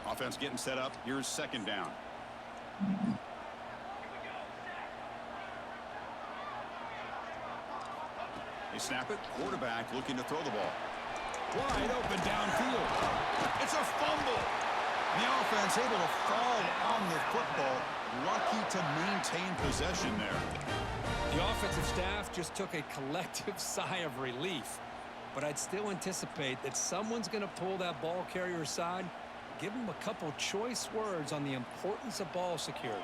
Offense getting set up. Here's second down. They snap it. Quarterback looking to throw the ball. Wide open downfield. It's a fumble. The offense able to fall on the football. Lucky to maintain possession there. The offensive staff just took a collective sigh of relief. But I'd still anticipate that someone's going to pull that ball carrier aside. Give him a couple choice words on the importance of ball security.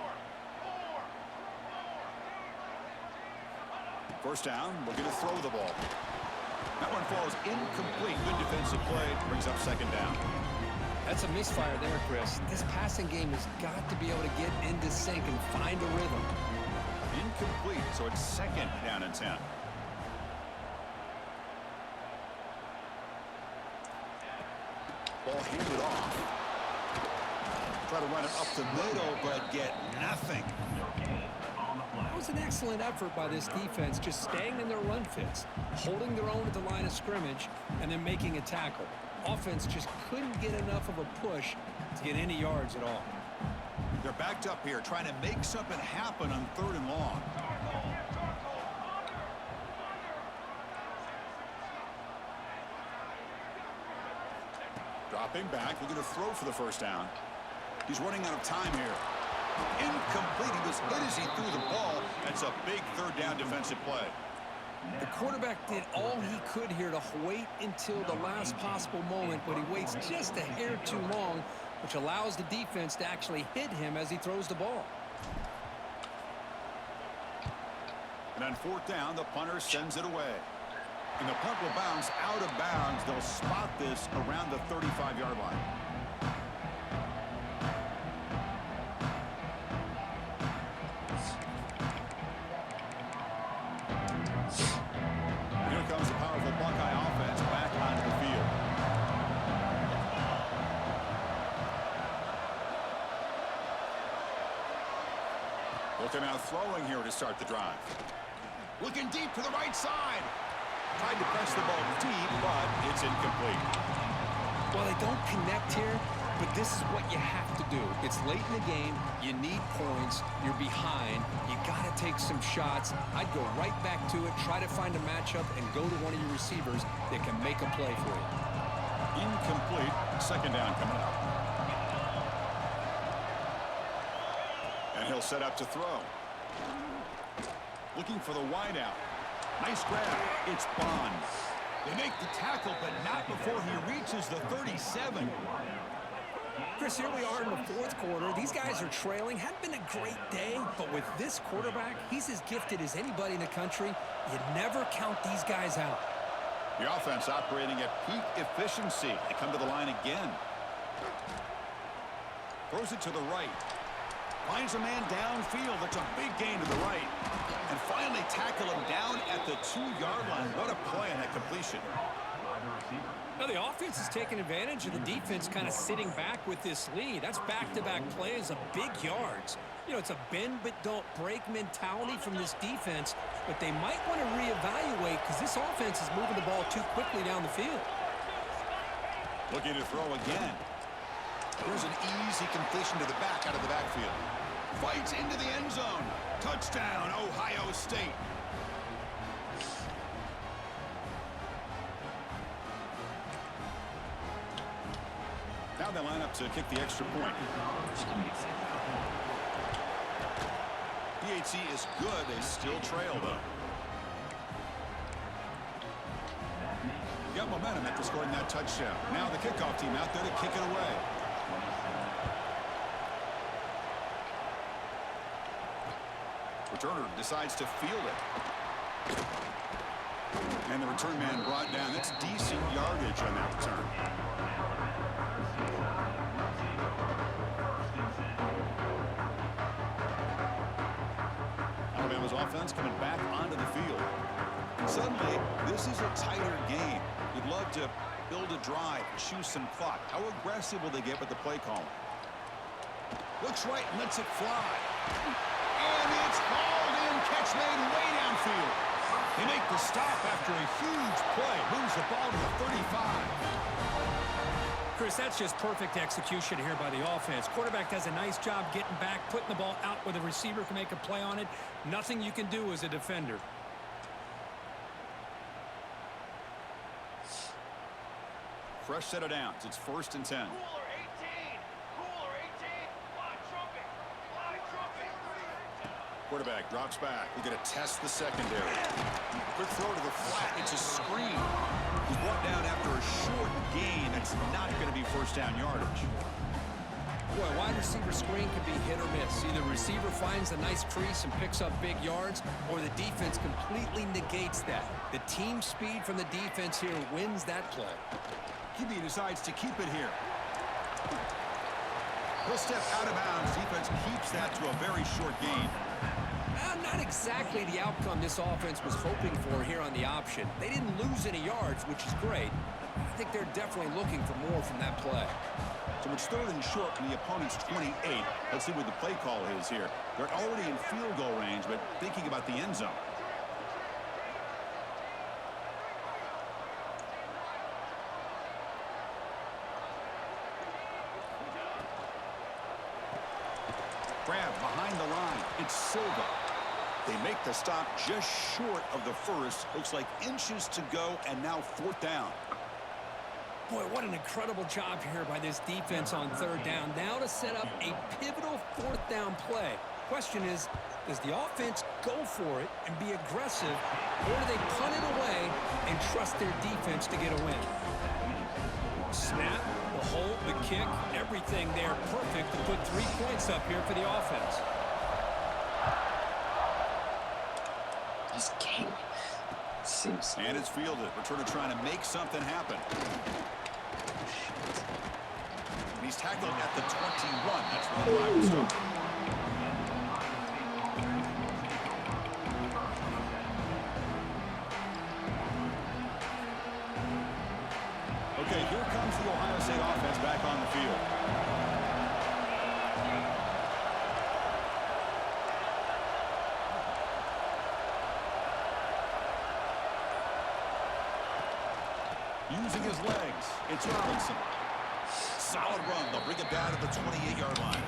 First down, looking to throw the ball. That one falls incomplete. Good defensive play. Brings up second down. That's a misfire there, Chris. This passing game has got to be able to get into sync and find a rhythm. Incomplete, so it's second down and 10. Ball handed off. Try to run it up the middle, but get nothing. That was an excellent effort by this defense, just staying in their run fits, holding their own at the line of scrimmage, and then making a tackle. Offense just couldn't get enough of a push to get any yards at all. They're backed up here, trying to make something happen on third and long. Dropping back, looking to throw for the first down. He's running out of time here. Incomplete. He was hit as he threw the ball. That's a big third down defensive play. The quarterback did all he could here to wait until the last possible moment, but he waits just a hair too long, which allows the defense to actually hit him as he throws the ball. And on fourth down, the punter sends it away. And the punt will bounce out of bounds. They'll spot this around the 35-yard line. Here comes the powerful Buckeye offense back onto the field. Looking out throwing here to start the drive. Looking deep to the right side. Tried to press the ball deep, but it's incomplete. Well, they don't connect here, but this is what you have to do. It's late in the game. You need points. You're behind. You got to take some shots. I'd go right back to it, try to find a matchup, and go to one of your receivers that can make a play for you. Incomplete. Second down coming up. And he'll set up to throw. Looking for the wideout. Nice grab. It's Bond. They make the tackle, but not before he reaches the 37. Chris, here we are in the fourth quarter. These guys are trailing. Hadn't been a great day, but with this quarterback, he's as gifted as anybody in the country. You never count these guys out. The offense operating at peak efficiency. They come to the line again. Throws it to the right. Finds a man downfield. That's a big gain to the right. And finally tackle him down at the 2-yard line. What a play on that completion. Now the offense is taking advantage of the defense kind of sitting back with this lead. That's back-to-back plays of big yards. You know, it's a bend but don't break mentality from this defense, but they might want to reevaluate because this offense is moving the ball too quickly down the field. Looking to throw again. Here's an easy completion to the back out of the backfield. Fights into the end zone. Touchdown, Ohio State. Now they line up to kick the extra point. PHC is good. They still trail, though. Got momentum after scoring that touchdown. Now the kickoff team out there to kick it away. Returner decides to field it. And the return man brought down. That's decent yardage on that return. Alabama's offense coming back onto the field. Suddenly, this is a tighter game. You'd love to build a drive, chew some clock. How aggressive will they get with the play calling? Looks right and lets it fly. And it's hauled in. Catch made way downfield. They make the stop after a huge play. Moves the ball to the 35. Chris, that's just perfect execution here by the offense. Quarterback does a nice job getting back, putting the ball out where the receiver can make a play on it. Nothing you can do as a defender. Fresh set of downs. It's 1st and 10. Quarterback drops back. We're going to test the secondary. Quick throw to the flat. It's a screen. He's brought down after a short gain. That's not going to be first down yardage. Boy, wide receiver screen can be hit or miss. Either the receiver finds a nice crease and picks up big yards, or the defense completely negates that. The team speed from the defense here wins that play. QB decides to keep it here. He'll step out of bounds. Defense keeps that to a very short gain. Not exactly the outcome this offense was hoping for here on the option. They didn't lose any yards, which is great. I think they're definitely looking for more from that play. So it's 3rd and short from the opponent's 28. Let's see what the play call is here. They're already in field goal range, but thinking about the end zone. Grab behind the line. It's Silva. They make the stop just short of the first. Looks like inches to go, and now 4th down. Boy, what an incredible job here by this defense on 3rd down. Now to set up a pivotal 4th down play. Question is, does the offense go for it and be aggressive, or do they punt it away and trust their defense to get a win? Snap, the hold, the kick, everything there perfect to put 3 points up here for the offense. This game seems... And it's fielded. Returner trying to make something happen. And he's tackled at the 21. That's where the drive will start. Okay, here comes the Ohio State offense back on the field. Using his legs, it's Robinson. Solid run. They'll bring it down to the 28-yard line.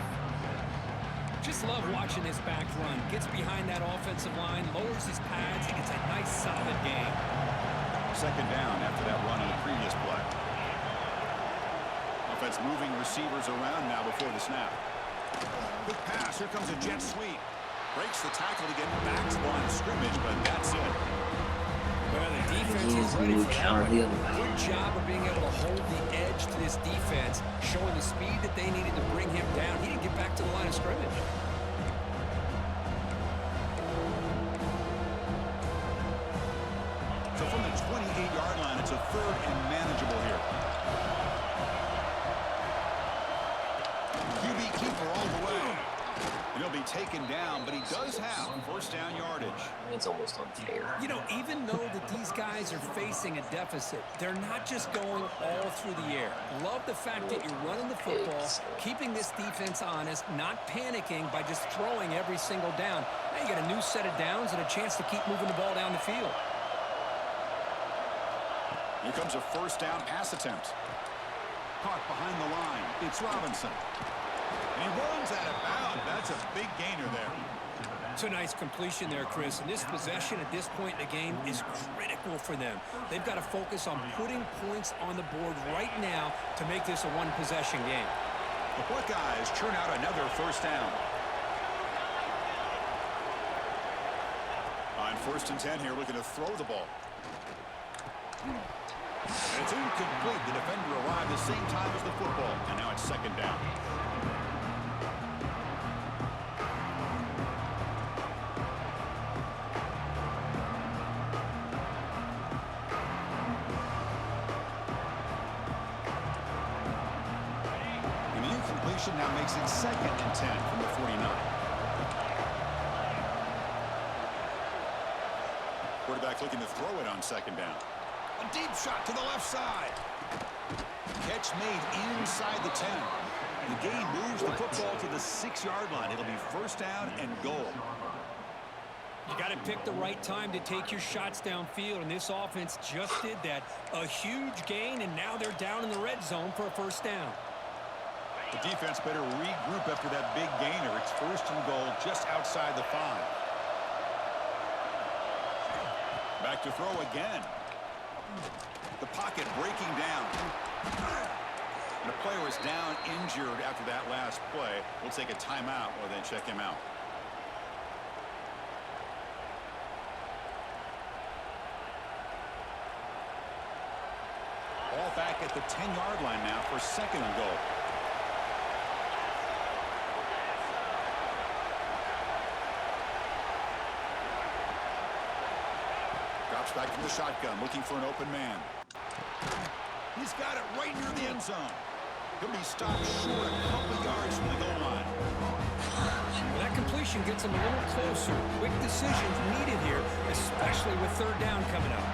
Just love watching this back run. Gets behind that offensive line, lowers his pads, and it's a nice, solid game. 2nd down after that run on the previous play. Offense moving receivers around now before the snap. Quick pass. Here comes a jet sweep. Breaks the tackle to get back to the line of scrimmage, but that's it. Well, the defense is ready for that one. Good job of being able to hold the edge to this defense, showing the speed that they needed to bring him down. He didn't get back to the line of scrimmage. So from the 28-yard line, it's a 3rd and manageable here. QB keeper all the way. And he'll be be taken down, but he does have first down yardage. It's almost unfair. You know, even though that these guys are facing a deficit, they're not just going all through the air. Love the fact that you're running the football, keeping this defense honest, not panicking by just throwing every single down. Now you got a new set of downs and a chance to keep moving the ball down the field. Here comes a first down pass attempt. Caught behind the line. It's Robinson. And he runs out of bounds. That's a big gainer there. It's a nice completion there, Chris. And this possession at this point in the game is critical for them. They've got to focus on putting points on the board right now to make this a one-possession game. The Buckeyes churn out another first down. On 1st and 10 here, looking to throw the ball. And it's incomplete. The defender arrived the same time as the football. And now it's 2nd down. And the incompletion now makes it 2nd and 10 from the 49. Quarterback looking to throw it on 2nd down. A deep shot to the left side. Catch made inside the 10. The game moves the football to the 6-yard line. It'll be first down and goal. You got to pick the right time to take your shots downfield, and this offense just did that. A huge gain, and now they're down in the red zone for a first down. The defense better regroup after that big gainer. It's 1st and goal just outside the 5. Back to throw again. The pocket breaking down. And a player is down injured after that last play. We'll take a timeout or then check him out. Ball back at the 10-yard line now for 2nd and goal. Drops back from the shotgun, looking for an open man. He's got it right near the end zone. He'll be stopped short a couple yards from the goal line. Well, that completion gets him a little closer. Quick decisions needed here, especially with 3rd down coming up.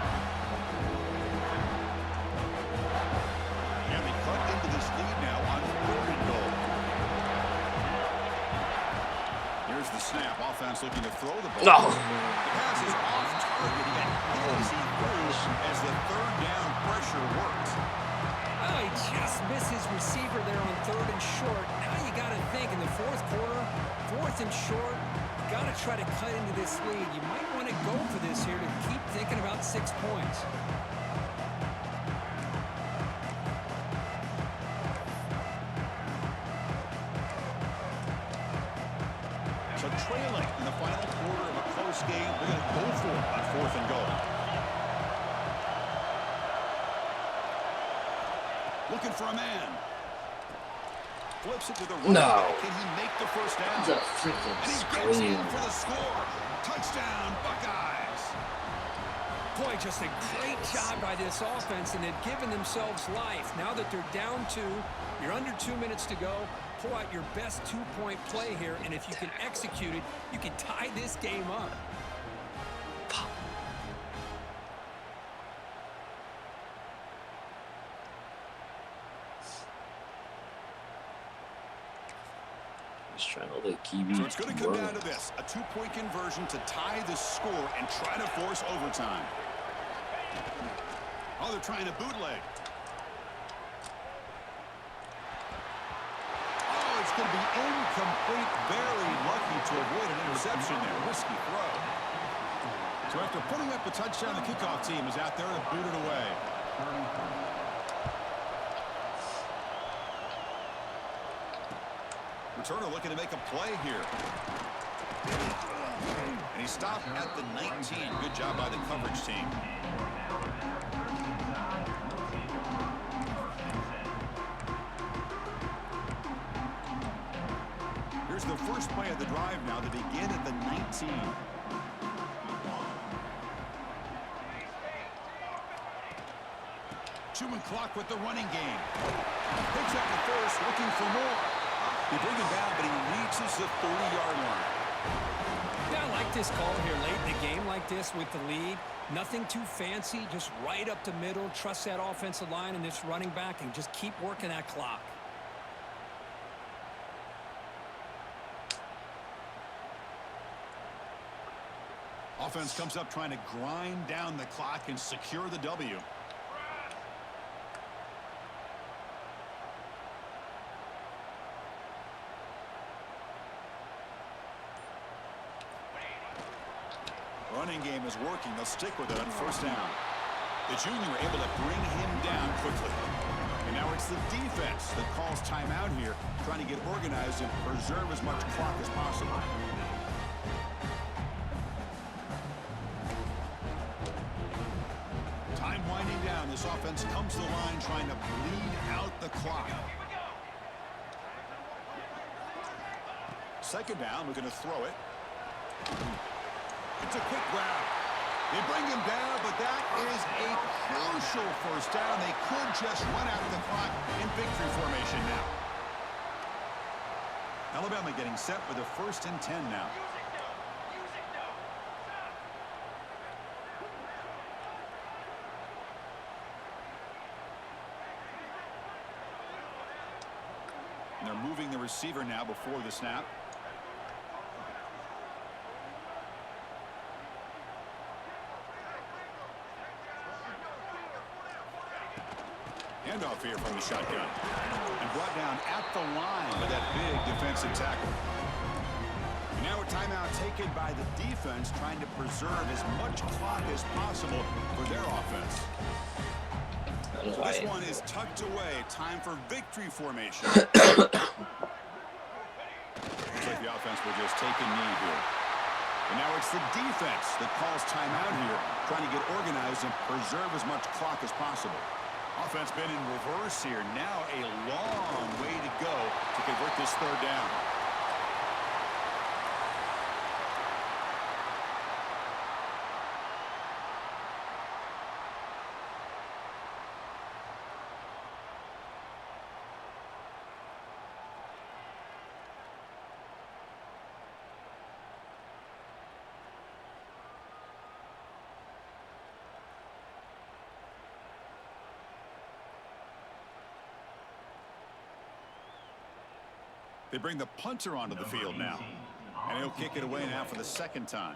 And they cut into this lead now on 3rd and goal. Here's the snap. Offense looking to throw the ball. No. The pass is off target. He got easy through as the 3rd down pressure works. Oh, he just missed his receiver there on 3rd and short. Now you got to think in the 4th quarter, 4th and short, you got to try to cut into this lead. You might want to go for this here to keep thinking about 6 points. So trailing in the final quarter of a close game, they're going to go for it on 4th and goal. Looking for a man. Flips it to the right. No. Can he make the first down? The freaking And he gets screen. in for the score. Touchdown, Buckeyes. Boy, just a great job by this offense, and they've given themselves life. Now that they're down 2, you're under 2 minutes to go. Pull out your best 2-point play here, and if you can execute it, you can tie this game up. He's trying to let Kiwi. So it's going to come down to this, a 2-point conversion to tie the score and try to force overtime. Oh, they're trying to bootleg. Oh, it's going to be incomplete. Very lucky to avoid an interception there. Risky throw. So after putting up a touchdown, the kickoff team is out there to boot it away. Returner looking to make a play here. And he stopped at the 19. Good job by the coverage team. Here's the first play of the drive now to begin at the 19. Chewing clock with the running game. Picks up the first, looking for more. They bring him down, but he reaches the 30-yard line. Yeah, I like this call here late in the game like this with the lead. Nothing too fancy, just right up the middle. Trust that offensive line and this running back and just keep working that clock. Offense comes up trying to grind down the clock and secure the W. Running game is working. They'll stick with it on first down. The junior able to bring him down quickly. And now it's the defense that calls timeout here, trying to get organized and preserve as much clock as possible. Time winding down. This offense comes to the line trying to bleed out the clock. Second down, we're going to throw it. It's a quick grab. They bring him down, but that is a crucial first down. They could just run out the clock in victory formation now. Alabama getting set with a 1st and 10 now. And they're moving the receiver now before the snap. Handoff here from the shotgun. And brought down at the line with that big defensive tackle. And now a timeout taken by the defense, trying to preserve as much clock as possible for their offense. This one is tucked away. Time for victory formation. Looks like the offense will just take a knee here. And now it's the defense that calls timeout here, trying to get organized and preserve as much clock as possible. Offense been in reverse here. Now a long way to go to convert this third down. They bring the punter onto the field now. And he'll kick it away now for the second time.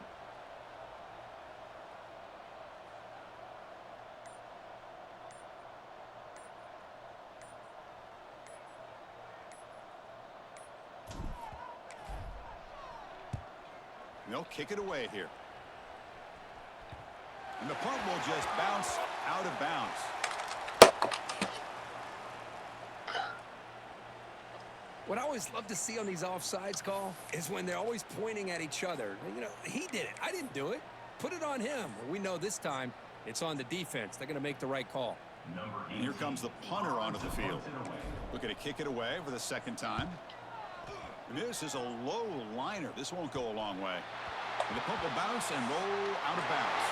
And they'll kick it away here. And the punt will just bounce out of bounds. What I always love to see on these offsides call is when they're always pointing at each other. You know, he did it. I didn't do it. Put it on him. We know this time it's on the defense. They're going to make the right call. And here comes the punter onto the field. Looking to kick it away for the second time. And this is a low liner. This won't go a long way. And the punt will bounce and roll out of bounds.